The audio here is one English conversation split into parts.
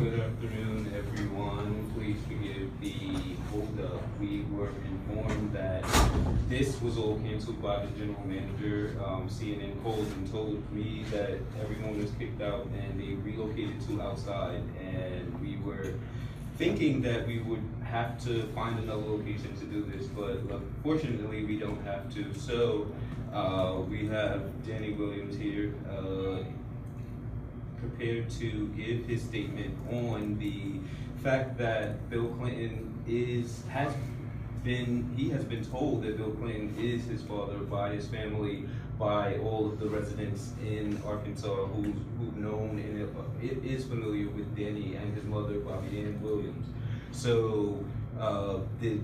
Good afternoon, everyone. Please forgive the hold-up. We were informed that this was all canceled by the general manager. CNN called and told me that everyone was kicked out and they relocated to outside. And we were thinking that we would have to find another location to do this, but fortunately we don't have to. So we have Danny Williams here, prepared to give his statement on the fact that Bill Clinton has been told that Bill Clinton is his father by his family, by all of the residents in Arkansas who've known and is familiar with Danny and his mother, Bobby Ann Williams. So the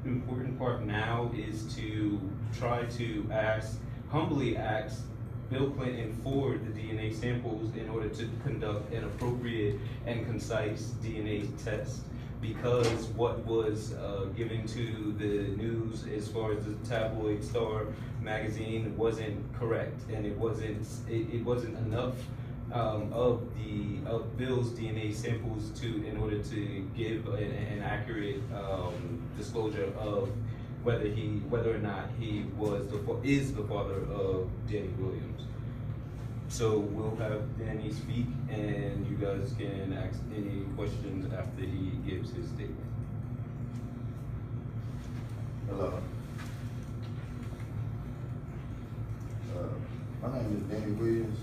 important part now is to try to humbly ask Bill Clinton for the DNA samples in order to conduct an appropriate and concise DNA test, because what was given to the news as far as the tabloid Star magazine wasn't correct, and it wasn't enough of Bill's DNA samples in order to give an accurate disclosure of whether or not he is the father of Danny Williams. So we'll have Danny speak, and you guys can ask any questions after he gives his statement. Hello. My name is Danny Williams.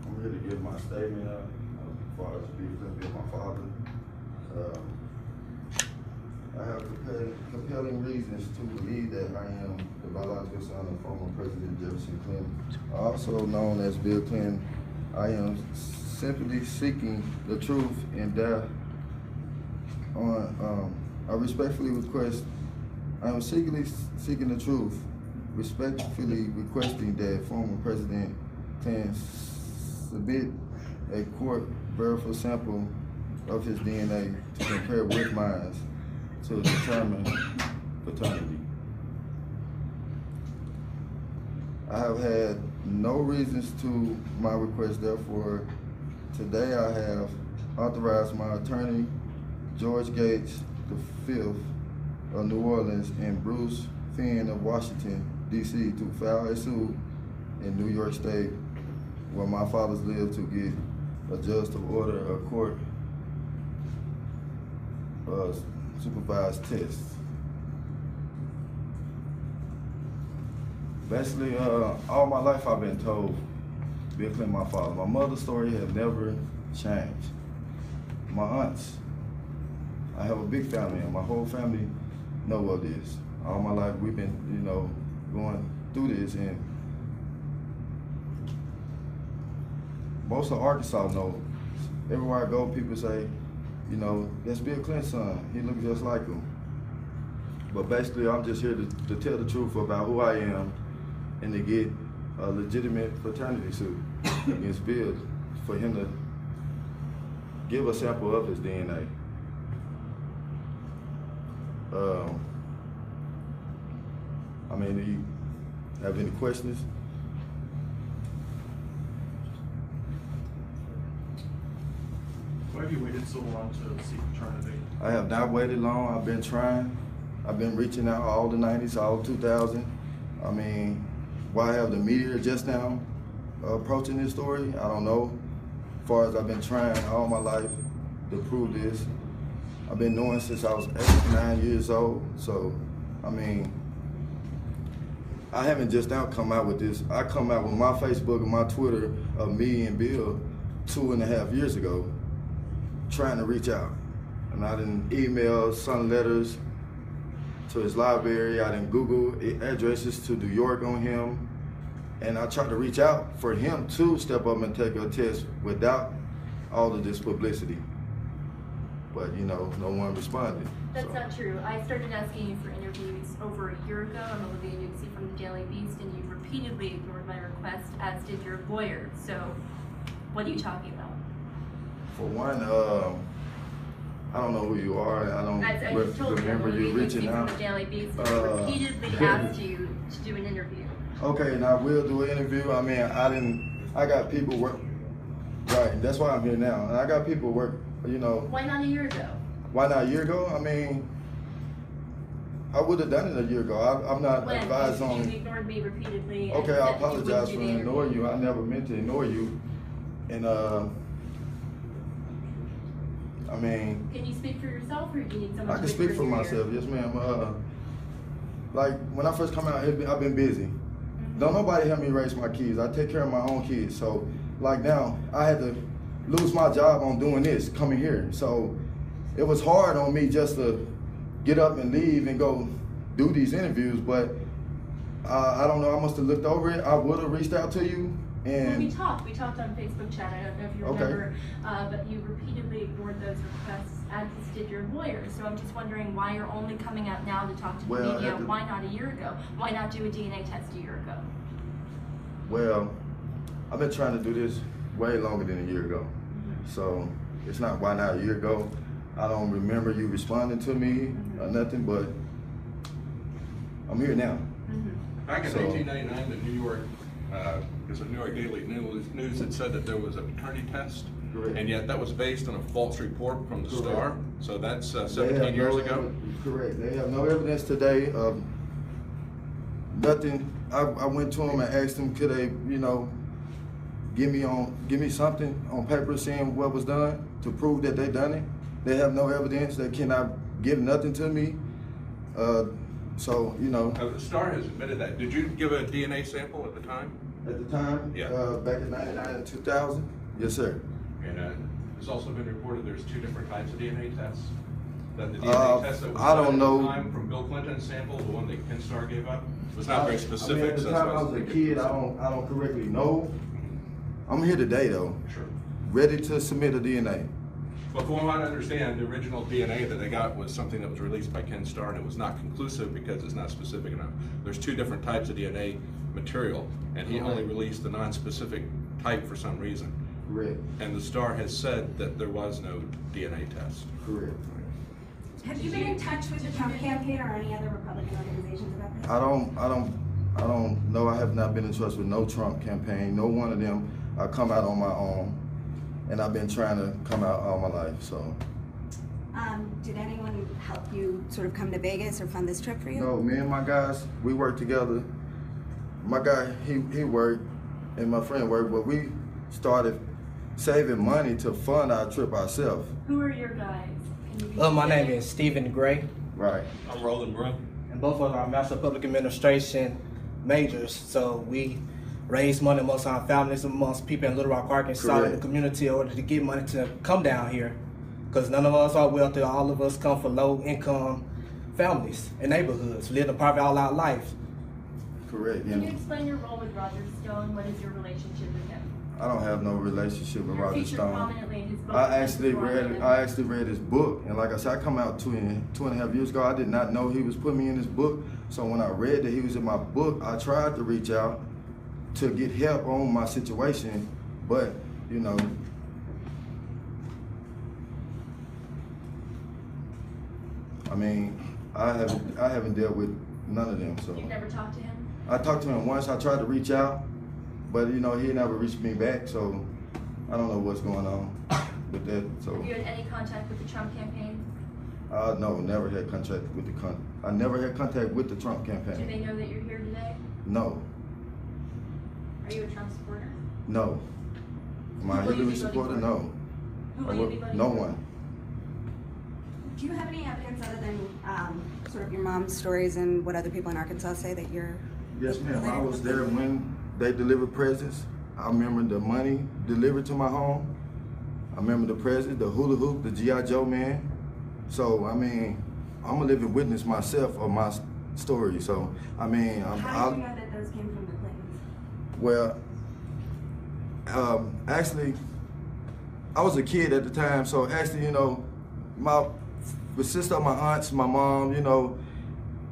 I'm here to give my statement as far as being my father. I have compelling reasons to believe that I am the biological son of former President Jefferson Clinton, also known as Bill Clinton. I am simply seeking the truth, and I respectfully request. I am seeking the truth, respectfully requesting that former President Clinton submit a court verifiable sample of his DNA to compare with mine to determine paternity. I have had no reasons to my request, therefore today I have authorized my attorney, George Gates V of New Orleans and Bruce Finn of Washington, D.C. to file a suit in New York State where my fathers live to get a judge to order a court supervised tests. Basically, all my life I've been told Bill Clinton my father. My mother's story has never changed. My aunts, I have a big family, and my whole family know of this. All my life we've been, going through this, and most of Arkansas know. Everywhere I go, people say, that's Bill Clinton's son. He looks just like him. But basically, I'm just here to tell the truth about who I am and to get a legitimate paternity suit against Bill for him to give a sample of his DNA. Do you have any questions? Why have you waited so long to seek paternity? I have not waited long. I've been trying. I've been reaching out all the 90s, all 2000. Why have the media just now approaching this story? I don't know. As far as I've been trying all my life to prove this. I've been knowing since I was 8, 9 years old. So, I haven't just now come out with this. I come out with my Facebook and my Twitter of me and Bill 2.5 years ago, trying to reach out. And I didn't email some letters to his library. I didn't Google addresses to New York on him. And I tried to reach out for him to step up and take a test without all of this publicity. But no one responded. That's not true. I started asking you for interviews over a year ago. I'm Olivia Newsy from the Daily Beast, and you repeatedly ignored my request, as did your lawyer. So, what are you talking about? For one, I don't know who you are. I just told remember you reaching out. From the Daily Beast, and I repeatedly asked you to do an interview. Okay, and I will do an interview. I didn't I got people work. Right, that's why I'm here now. And I got people work, you know. Why not a year ago? Why not a year ago? I mean, I would have done it a year ago. I'm not When advised you on. ignored me repeatedly. and Okay, said I that you wouldn't apologize do for the ignoring interview. you. I never meant to ignore you. And I mean, Can you speak for yourself, or do you need someone I to can speak whisper for in your myself. ear? Yes, ma'am. Like when I first come out, I've been busy. Mhm. Don't nobody help me raise my kids. I take care of my own kids. So like now, I had to lose my job on doing this, coming here. So it was hard on me just to get up and leave and go do these interviews. But I don't know. I must have looked over it. I would have reached out to you. Well, we And talked on Facebook chat, I don't know if you Okay. remember, but you repeatedly ignored those requests, as did your lawyer. So I'm just wondering why you're only coming out now to talk to the Well, media. at the- Why not a year ago? Why not do a DNA test a year ago? well, I've been trying to do this way longer than a year ago. So it's not why not a year ago. I don't remember you responding to me or nothing, but I'm here now. Back in So- 1999, the New York, because the New York Daily News had said that there was a paternity test, Correct. and yet that was based on a false report from the Correct. Star. So that's They 17 have years no ago. Correct. They have no evidence today of nothing. I went to them and asked them, could they, you know, give me something on paper saying what was done to prove that they done it. They have no evidence. They cannot give nothing to me. So, you know. The Star has admitted that. Did you give a DNA sample at the time? At the time, Yeah. back in 99 and 2000, yes, sir. And it's also been reported there's two different types of DNA tests. That the DNA test that was I done don't at know. the time from Bill Clinton's sample, the one that Ken Starr gave up, was not very specific. I mean, at the so time that's I why was a it's kid, I don't correctly know. I'm here today though, Sure. ready to submit a DNA. But from what I understand, the original DNA that they got was something that was released by Ken Starr, and it was not conclusive because it's not specific enough. There's two different types of DNA material, and he only released the non-specific type for some reason. Correct, And the Star has said that there was no DNA test. correct. Have you been in touch with the Trump campaign or any other Republican organizations about this? I don't know. I have not been in touch with no Trump campaign, no one of them. I come out on my own, and I've been trying to come out all my life, so. Did anyone help you sort of come to Vegas or fund this trip for you? No, me and my guys, we work together. My guy, he worked, and my friend worked, but we started saving money to fund our trip ourselves. Who are your guys? Can you be My name specific? is Stephen Gray, Right. I'm Roland Brown. and both of us are Master of Public Administration majors. So we raise money amongst our families, amongst people in Little Rock, Arkansas, in the Correct. community, in order to get money to come down here. Because none of us are wealthy. All of us come from low-income families and neighborhoods, lived in poverty all our life. Correct. Can you Yeah. explain your role with Roger Stone? What is your relationship with him? I don't have no relationship with You're Roger featured Stone. prominently in his book. I actually Confronts. read his book, and like I said, I come out two and a half years ago. I did not know he was putting me in his book. So when I read that he was in my book, I tried to reach out to get help on my situation, but you know, I mean, I haven't dealt with none of them. So You've never talked to him? I talked to him once. I tried to reach out, but you know, he never reached me back. So I don't know what's going on with that. So. Have you had any contact with the Trump campaign? No, never had contact with I never had contact with the Trump Do campaign. they know that you're here today? No, Are you a Trump supporter? no. Am I Who will you Hillary be voting supporter? for? No. Who will you be voting No for? one. Do you have any evidence other than sort of your mom's stories and what other people in Arkansas say that you're? Yes, ma'am. I was there when they delivered presents. I remember the money delivered to my home. I remember the presents, the hula hoop, the G.I. Joe man. So, I mean, I'm a living witness myself of my story. So, I mean, How did you know that those came from the Clintons? well, actually, I was a kid at the time, so actually, you know, the sister of my aunts, my mom, you know,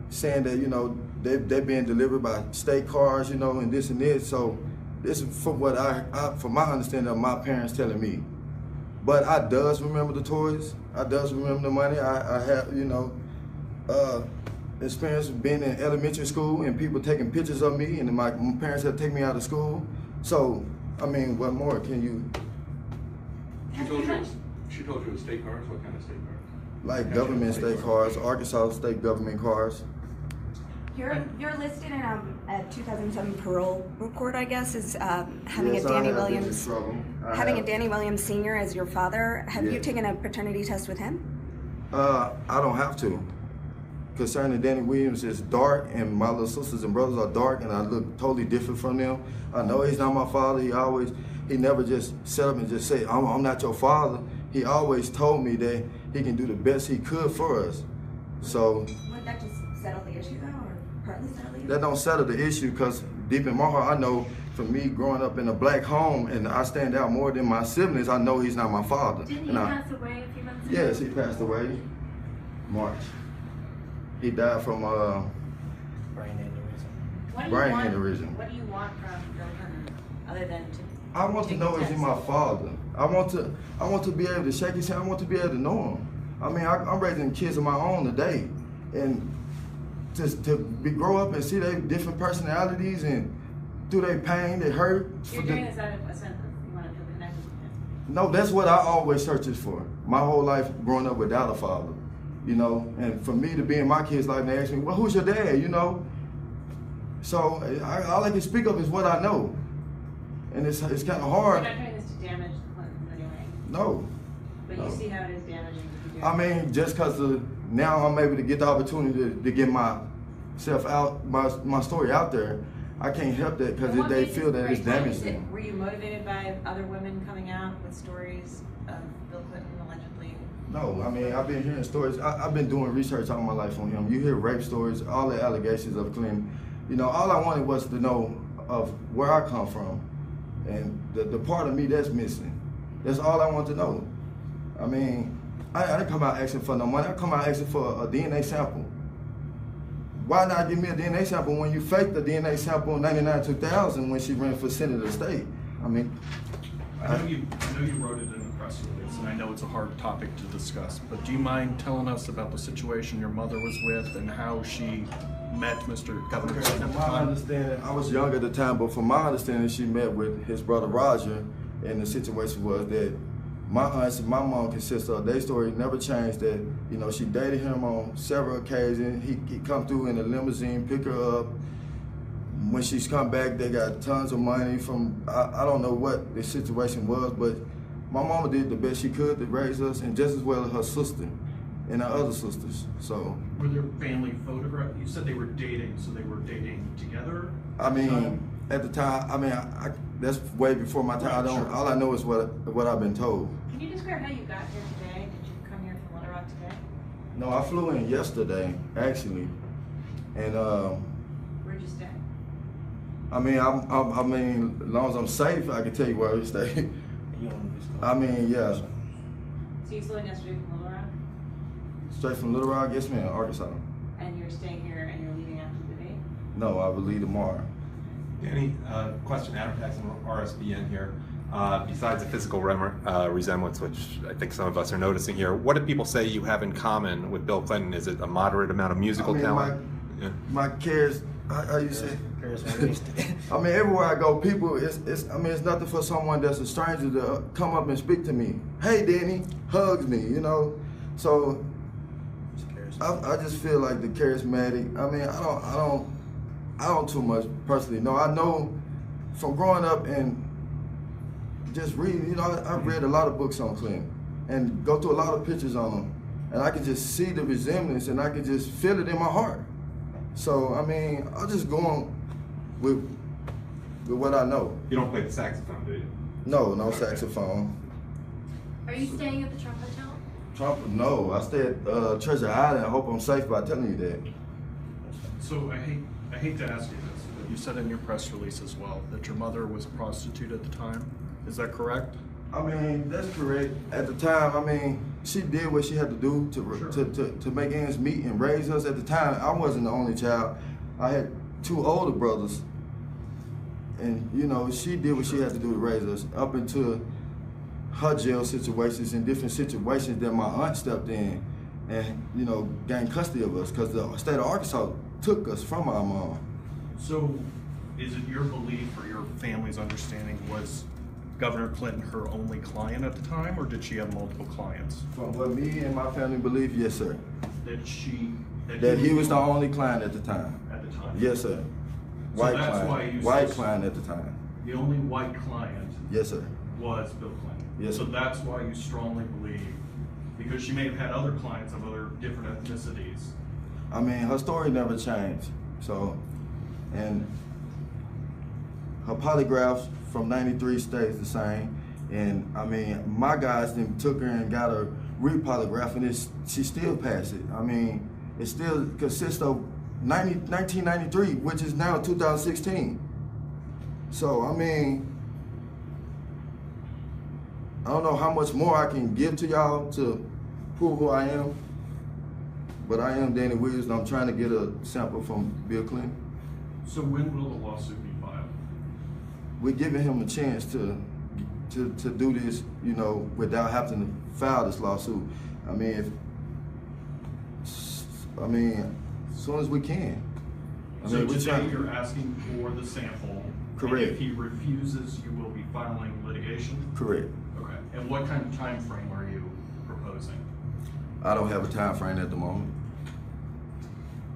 saying that, you know, they're being delivered by state cars, you know, and this and this. So this is from what from my understanding of my parents telling me. But I does remember the toys. I does remember the money. I have, you know, experience being in elementary school and people taking pictures of me, and my parents had to take me out of school. So I mean, what more can you, She told you it was state cars? What kind of state cars? like government state cars, Arkansas state government cars? You're listed in a 2007 parole report, I guess, as having Yes, a I Danny have been in Williams, trouble. I having a have. Danny Williams Sr. as your father. Have you Yes. taken a paternity test with him? I don't have to. Concerning Danny Williams is dark, and my little sisters and brothers are dark, and I look totally different from them. I know he's not my father. He never just set up and just say, I'm not your father. He always told me that he can do the best he could for us. So Would that just settle the issue, though, or partly settle the issue? that don't settle the issue, because deep in my heart, I know for me growing up in a black home, and I stand out more than my siblings, I know he's not my father. Didn't he And pass away a few months ago? Yes, he passed away March. He died from Brain aneurysm. What do brain you want, aneurysm. What do you want from Bill Clinton, other than to? I want to take know the is he test? my father. I want to be able to shake his hand. I want to be able to know him. I mean, I'm raising kids of my own today, and grow up and see their different personalities and through their pain, they hurt. You're doing this out of a sense of you want to feel connected with him. No, that's what I always searches for. My whole life growing up without a father, you know, and for me to be in my kids' life, they ask me, well, who's your dad, you know? So all I can speak of is what I know. And it's kind of You're hard. not doing this to damage the Clintons anyway, No. but No. you see how it is damaging if you do. I mean, just because now I'm able to get the opportunity to get myself out, my story out there, I can't help that because And what they made feel this that it's great? Why is damaging. it- Were you motivated by other women coming out with stories of Bill Clinton allegedly? No, I mean, I've been hearing stories. I've been doing research all my life on him. You hear rape stories, all the allegations of Clinton. You know, all I wanted was to know of where I come from. And the part of me that's missing. That's all I want to know. I mean, I didn't come out asking for no money. I come out asking for a DNA sample. Why not give me a DNA sample when you faked the DNA sample in 99-2000 when she ran for Senate of the state? I mean, I know you wrote it in the press release, and I know it's a hard topic to discuss, but do you mind telling us about the situation your mother was with and how she met Mr. Governor Clinton From at the my time? understanding, I was young at the time, but from my understanding, she met with his brother Roger, and the situation was that my aunts and my mom consist of, their story never changed, that, you know, she dated him on several occasions. He come through in a limousine, pick her up. When she's come back, they got tons of money from, I don't know what the situation was, but my mama did the best she could to raise us, and just as well as her sister and her other sisters, so. Were there family photographs? You said they were dating, so they were dating together? I mean, at the time, I mean, that's way before my time. Right, sure. All I know is what I've been told. Can you describe how you got here today? Did you come here from Little Rock today? No, I flew in yesterday, actually, and Where'd you stay? I mean, I mean, as long as I'm safe, I can tell you where I stay. You don't disclose. I mean, yeah, So you flew in yesterday from Little Rock, straight from Little Rock, yes, ma'am, Arkansas. and you're staying here and you're leaving after the debate? No, I will leave tomorrow. Danny, question, Adam Paxton, RSBN here. Besides the physical resemblance, which I think some of us are noticing here, what do people say you have in common with Bill Clinton? Is it a moderate amount of musical I mean, talent? My cares, how you say? Charismatic. I mean, everywhere I go, people, it's nothing for someone that's a stranger to come up and speak to me. Hey, Danny, hugs me, you know. So I just feel like the charismatic. I mean, I don't too much personally know. I know from growing up and just reading, you know, I've read a lot of books on Clinton and go through a lot of pictures on him, and I can just see the resemblance and I can just feel it in my heart. So I mean, I'll just go on with what I know. You don't play the saxophone, do you? No saxophone. Are you staying at the Trump Hotel? Trump, no. I stay at Treasure Island. I hope I'm safe by telling you that. So I hate to ask you this, but you said in your press release as well that your mother was a prostitute at the time. Is that correct? I mean, that's correct. At the time, I mean, she did what she had to do to make ends meet and raise us. At the time, I wasn't the only child. I had two older brothers. And, you know, she did what she had to do to raise us up into her jail situations and different situations that my aunt stepped in and, you know, gained custody of us because the state of Arkansas took us from our mom. So is it your belief or your family's understanding was Governor Clinton her only client at the time, or did she have multiple clients? From what me and my family believe, yes, sir. That He was the only client at the time. at the time? Yes, sir. So White that's client. why you White said- client at the time. The only white client Yes, sir. was Bill Clinton. Yes, So sir. that's why you strongly believe, because she may have had other clients of other different ethnicities. I mean, her story never changed. So, and her polygraphs from '93 stays the same. And I mean, my guys then took her and got her re-polygraph, and she still passed it. I mean, it still consists of 1993, which is now 2016. So, I mean, I don't know how much more I can give to y'all to prove who I am, but I am Danny Williams, and I'm trying to get a sample from Bill Clinton. So when will the lawsuit be filed? We're giving him a chance to do this, you know, without having to file this lawsuit. I mean, as soon as we can. So today you're asking for the sample. Correct. And if he refuses, you will be filing litigation? Correct. Okay. And what kind of time frame are you proposing? I don't have a time frame at the moment.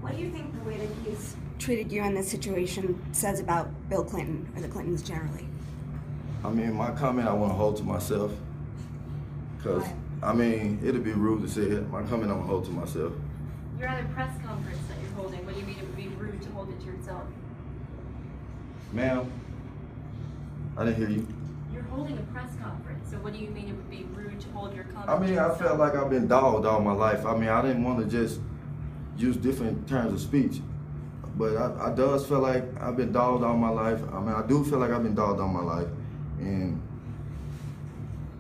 What do you think the way that he's treated you in this situation says about Bill Clinton or the Clintons generally? I mean, my comment I want to hold to myself. Because, Why? I mean, it'd be rude to say it. My comment I'm going to hold to myself. You're at a press conference that you're holding. What do you mean it would be rude to hold it to yourself? Ma'am, I didn't hear you. You're holding a press conference, so what do you mean it would be rude to hold your comment I mean, to I yourself? felt like I've been dogged all my life. I mean, I didn't want to just use different terms of speech. But I does feel like I've been dogged all my life. I mean, I do feel like I've been dogged all my life. And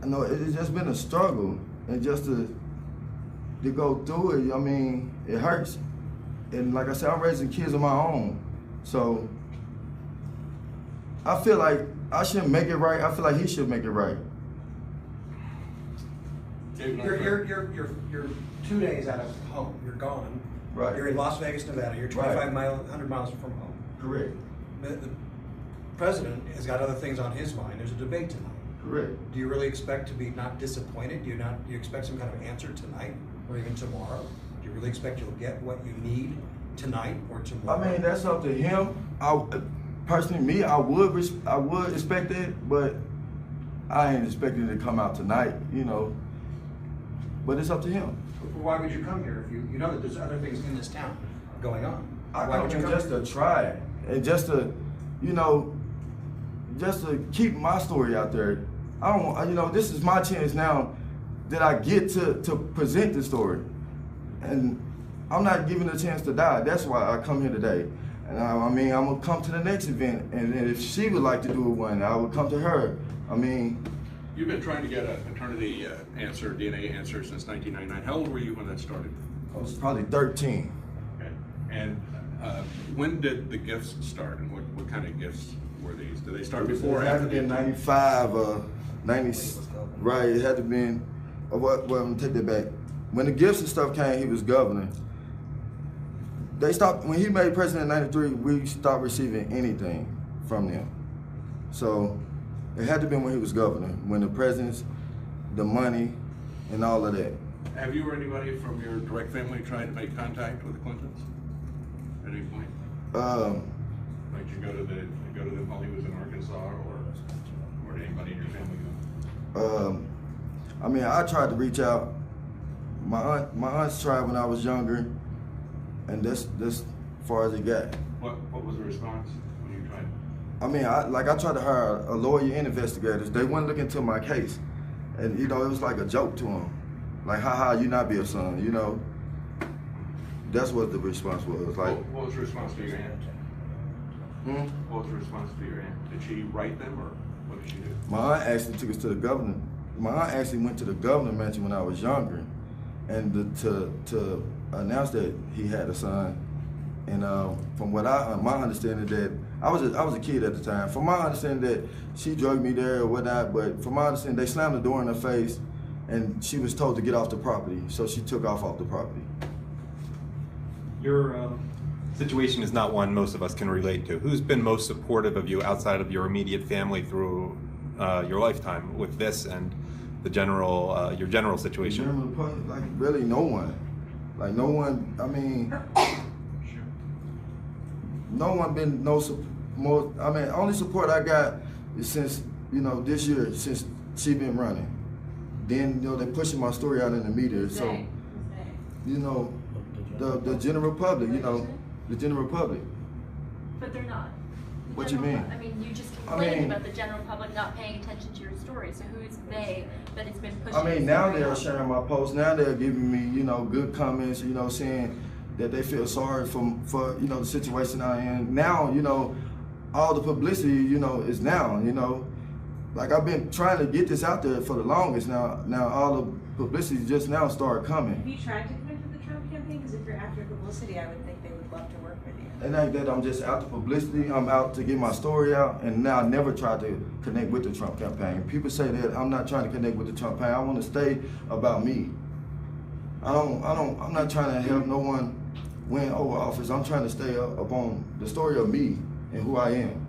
I know it's just been a struggle. And just to go through it, I mean, it hurts. And like I said, I'm raising kids of my own. So I feel like I shouldn't make it right. I feel like he should make it right. You're 2 days out of home. You're gone. Right. You're in Las Vegas, Nevada. You're 100 miles from home. Correct. The president has got other things on his mind. There's a debate tonight. Correct. Do you really expect to be not disappointed? Do you expect some kind of answer tonight or even tomorrow? Do you really expect you'll get what you need tonight or tomorrow? I mean, that's up to him. Personally, me, I would expect it, but I ain't expecting it to come out tonight, you know. But it's up to him. Why would you come here if you know that there's other things in this town going on? I Why come would you here come just to try it, and just to, you know, just to keep my story out there. I don't want, you know, this is my chance now that I get to present the story, and I'm not given a chance to die. That's why I come here today. And I mean, I'm gonna come to the next event, and if she would like to do one, I would come to her. I mean, You've been trying to get a paternity answer, DNA answer since 1999. How old were you when that started? I was probably 13. Okay. And when did the gifts start, and what kind of gifts were these? Did they start before or It had after to be the 95, 90, right, it had to be, well, I'm gonna take that back. When the gifts and stuff came, he was governor. They stopped, when he made president in 93, we stopped receiving anything from them. So it had to be when he was governor, when the presents, the money, and all of that. Have you or anybody from your direct family tried to make contact with the Clintons at any point? Like you go to them while he was in Arkansas, or did anybody in your family go? I mean, I tried to reach out. My aunts tried when I was younger, and that's as far as it got. What was the response when you tried? I mean, I tried to hire a lawyer and investigators. They wouldn't look into my case, and you know, it was like a joke to them. Like, haha, you not be a son, you know. That's what the response was. Like, What was the response to your aunt? What was the response to your aunt? Did she write them, or what did she do? My aunt actually took us to the governor. My aunt actually went to the governor mansion when I was younger, and to announce that he had a son. And from what my understanding that I was a kid at the time. From my understanding that she drugged me there or whatnot, but from my understanding they slammed the door in her face, and she was told to get off the property, so she took off the property. Your situation is not one most of us can relate to. Who's been most supportive of you outside of your immediate family through your lifetime with this and the general, your general situation? General public, like really no one. Like no one, I mean, no one been more, I mean, only support I got is since, you know, this year, since she been running. Then, you know, they pushing my story out in the media, so, you know, the general public, you know, the general public. But they're not. The What you general mean? I mean, you just I complained mean- about the general public not paying attention to your story, so who is they that it's been pushing? I mean, your now story they're out? sharing my posts. Now they're giving me, you know, good comments. You know, saying that they feel sorry for you know the situation I'm in. Now, you know, all the publicity, you know, is now. You know, like I've been trying to get this out there for the longest. Now all the publicity just now started coming. Have you tried to connect with the Trump campaign? Because if you're after publicity, I would think they would love to work with you. It ain't that I'm just out to publicity. I'm out to get my story out, and now I never tried to connect with the Trump campaign. People say that I'm not trying to connect with the Trump campaign. I want to stay about me. I'm not trying to help no one win over office. I'm trying to stay up on the story of me and who I am.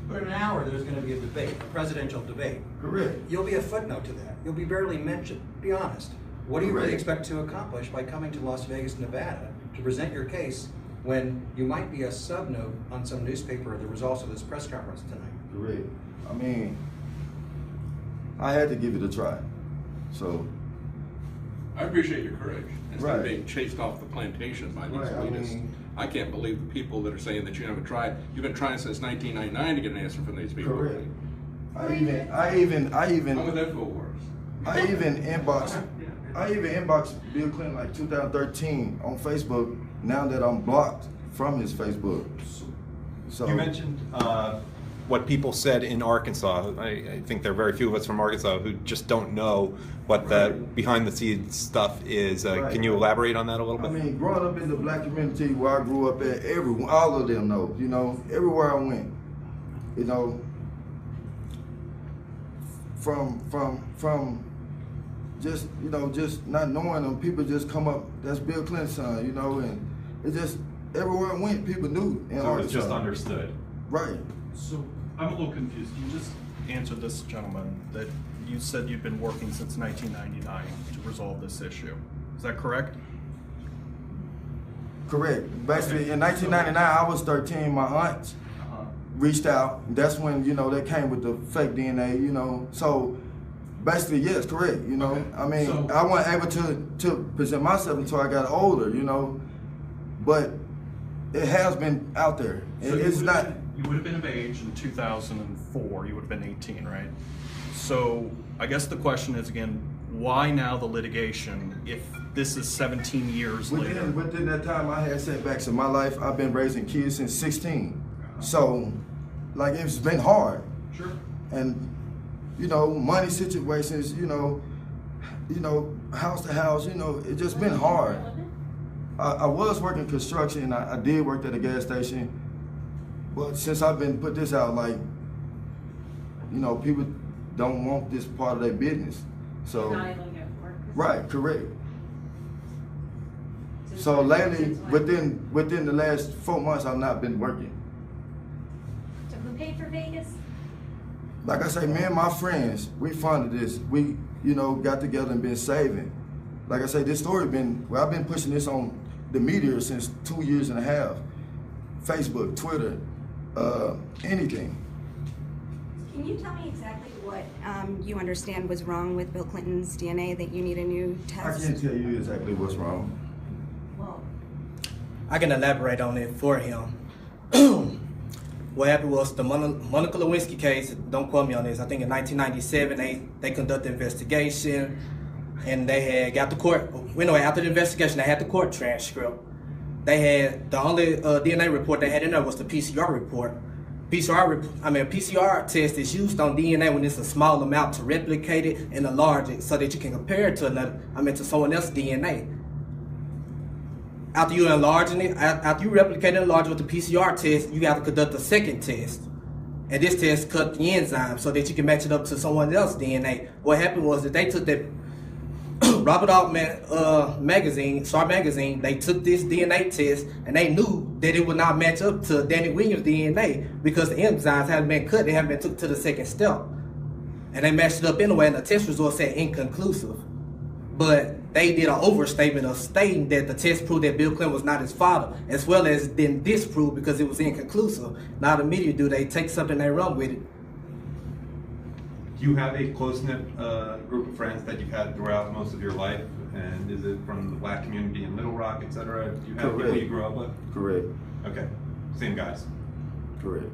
But in an hour, there's going to be a debate, a presidential debate. Correct. You'll be a footnote to that. You'll be barely mentioned. Be honest. What do you really Correct. expect to accomplish by coming to Las Vegas, Nevada to present your case when you might be a sub-note on some newspaper? There was also this press conference tonight. Correct. I mean, I had to give it a try. So, I appreciate your courage. Instead Right. of being chased off the plantation by these Right, I elitists. mean- I can't believe the people that are saying that you haven't tried. You've been trying since 1999 to get an answer from these people. correct. I even I'm with InfoWars. I even inboxed Bill Clinton like 2013 on Facebook. Now that I'm blocked from his Facebook, so You mentioned what people said in Arkansas. I think there are very few of us from Arkansas who just don't know what the behind the scenes stuff is. Right. Can you elaborate on that a little I bit? mean, growing up in the black community where I grew up at, all of them know. You know, everywhere I went, you know, from just, you know, just not knowing them, people just come up, that's Bill Clinton's son, you know, and it just, everywhere I went, people knew in So it was Arkansas. just understood. Right. So I'm a little confused. You just answered this gentleman that you said you've been working since 1999 to resolve this issue. Is that correct? Correct. Basically, in 1999, I was 13, my aunt reached out. That's when, you know, they came with the fake DNA, you know. So basically, yes, correct, you know. Okay. I mean, So- I wasn't able to present myself until I got older, you know. But it has been out there. So It's you not. would have been of age in 2004. You would have been 18, right? So I guess the question is again, why now the litigation if this is 17 years later? Within that time, I had setbacks in my life. I've been raising kids since 16. So, like, it's been hard. Sure. And, you know, money situations, you know, house to house, you know, it just been hard. I was working construction. I did work at a gas station. But since I've been put this out, like, you know, people don't want this part of their business. So, Not able to get work. right, correct. Since So when? lately, Since when? within the last 4 months, I've not been working. So who paid for Vegas? Like I say, me and my friends, we funded this. We, you know, got together and been saving. Like I say, this story I've been pushing this on the media since 2.5 years. Facebook, Twitter, anything. Can you tell me exactly what you understand was wrong with Bill Clinton's DNA that you need a new I test? can't tell you exactly what's wrong. Well, I can elaborate on it for him. What happened was the Monica Lewinsky case, don't quote me on this, I think in 1997 they conducted an investigation and they had got the court, anyway, after the investigation they had the court transcript. They had, the only DNA report they had in there was the PCR report. A PCR test is used on DNA when it's a small amount to replicate it and enlarge it so that you can compare it to someone else's DNA. After you enlarging it, after you replicate and enlarge with the PCR test, you have to conduct a second test. And this test cut the enzyme so that you can match it up to someone else's DNA. What happened was that they took that Robert Altman magazine, Star magazine, they took this DNA test and they knew that it would not match up to Danny Williams' DNA because the enzymes hadn't been cut, they haven't been took to the second step. And they matched it up anyway, and the test result said inconclusive. But they did an overstatement of stating that the test proved that Bill Clinton was not his father, as well as then disprove because it was inconclusive. Now the media do, they take something, they run with it. Do you have a close-knit group of friends that you've had throughout most of your life? And is it from the black community in Little Rock, et cetera? Do you have people you grew up with? Correct. Okay, same guys. Correct.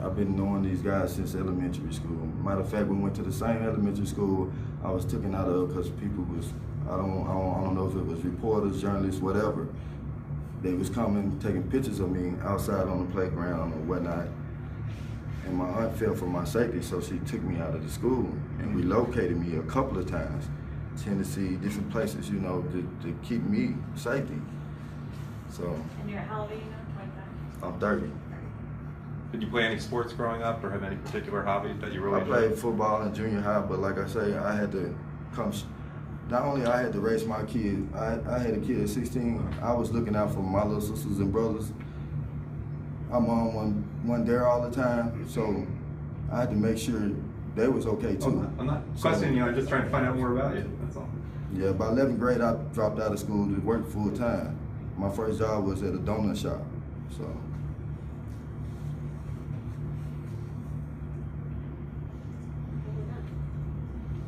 I've been knowing these guys since elementary school. Matter of fact, we went to the same elementary school I was taken out of because people was, I don't know if it was reporters, journalists, whatever. They was coming, taking pictures of me outside on the playground or whatnot. And my aunt felt for my safety, so she took me out of the school and relocated me a couple of times. Tennessee, different places, you know, to keep me safety. So. And you're how old are you now? 25? I'm 30. Did you play any sports growing up or have any particular hobbies that you really I played football in junior high, but like I say, I had to come, not only I had to raise my kid, I had a kid at 16, I was looking out for my little sisters and brothers. My mom wasn't there all the time, so I had to make sure they was okay too. I'm not questioning you, I'm just trying to find out more about you, that's all. Yeah, by 11th grade, I dropped out of school to work full time. My first job was at a donut shop, so.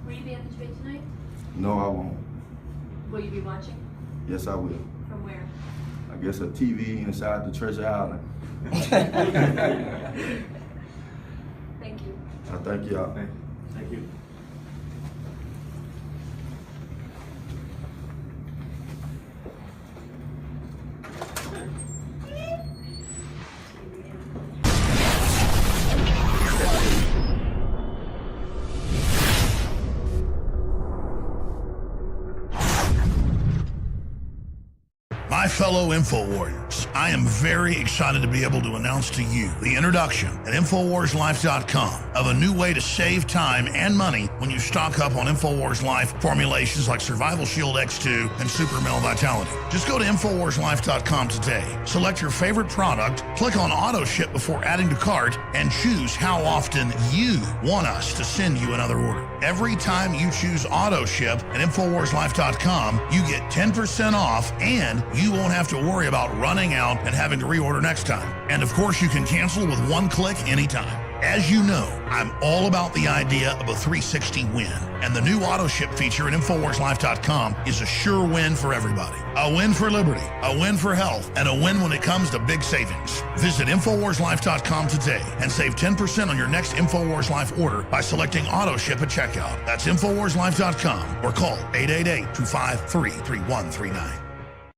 Will you be at the debate tonight? No, I won't. Will you be watching? Yes, I will. From where? I guess a TV inside the Treasure Island. Thank you. I thank y'all. Thank you. My fellow InfoWarriors, I am very excited to be able to announce to you the introduction at InfoWarsLife.com of a new way to save time and money when you stock up on InfoWars Life formulations like Survival Shield X2 and Super Male Vitality. Just go to InfoWarsLife.com today, select your favorite product, click on Auto Ship before adding to cart, and choose how often you want us to send you another order. Every time you choose Auto Ship at InfoWarsLife.com, you get 10% off and you won't have to worry about running out and having to reorder next time. And of course, you can cancel with one click anytime. As you know, I'm all about the idea of a 360 win, and the new auto ship feature at InfoWarsLife.com is a sure win for everybody. A win for liberty, a win for health, and a win when it comes to big savings. Visit InfoWarsLife.com today and save 10% on your next InfoWars Life order by selecting auto ship at checkout. That's InfoWarsLife.com or call 888-253-3139.